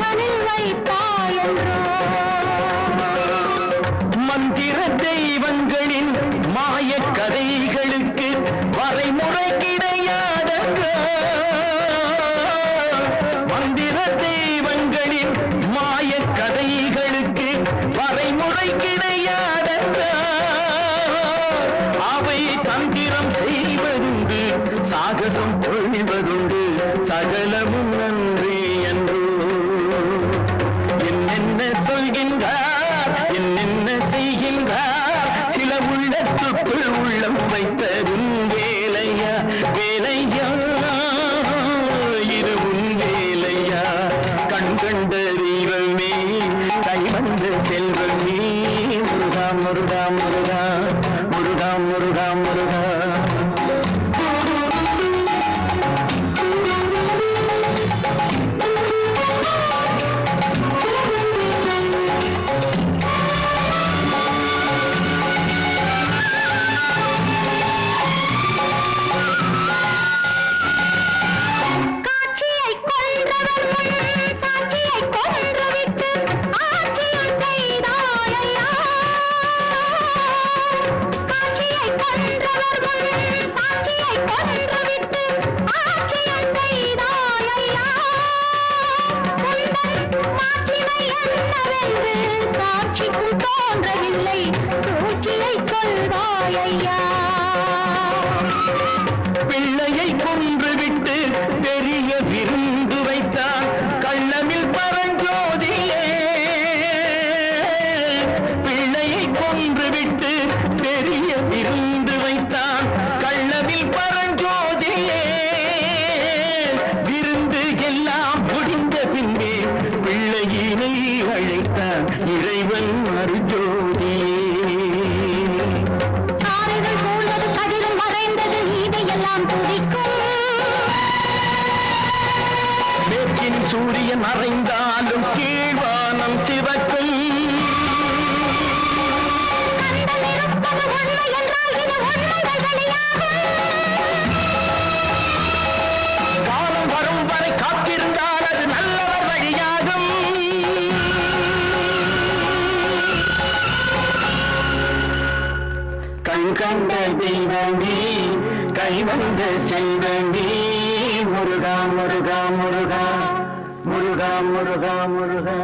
ஒருவனில் வைத்தாயன்றோ மந்திர தெய்வங்களின் மாய கதைகளுக்கு வரைமுறை கிடையாதங்க மந்திர தெய்வங்களின் மாய கதைகளுக்கு வரைமுறை கிடையாதங்க அவை தந்திரம் செய்வதுண்டு சாகசம் பொழிவதுண்டு சகலமும் நன்றி என்றோ என்னென்ன சொல்கின்றார் என்னென்ன செய்கின்றார் சில உள்ளத்துக்குள் உள்ளம் வைத்ததும் வேலையா வேலையா இது உன் வேலையா கண் கண்ட தெய்வமே கை வந்த செல்வமே முருகா முருகா முருகா முருகா முருகா முருகா பிள்ளையை கொன்றுவிட்டு பெரிய விருந்து வைத்தார் கள்ளமில் பரஞ்சோதியே பிள்ளையை கொன்றுவிட்டு பெரிய விருந்து வைத்தார் கள்ளமில் பரஞ்சோதியே விருந்து எல்லாம் முடிந்த பின்பே பிள்ளையினை அழைத்தார் இறைவன் அருஜோதியே மேற்கின் சூரியன் மறைந்தாலும் கீழ்வானம் சிவக்கும் காலம் வரும் வரை காத்திருந்தால் அது நல்லவர் வழியாகும் கண் கண்ட தெய்வமே கை வந்த செல்வமே முருகா முருகா முருகா முருகா முருகா முருகா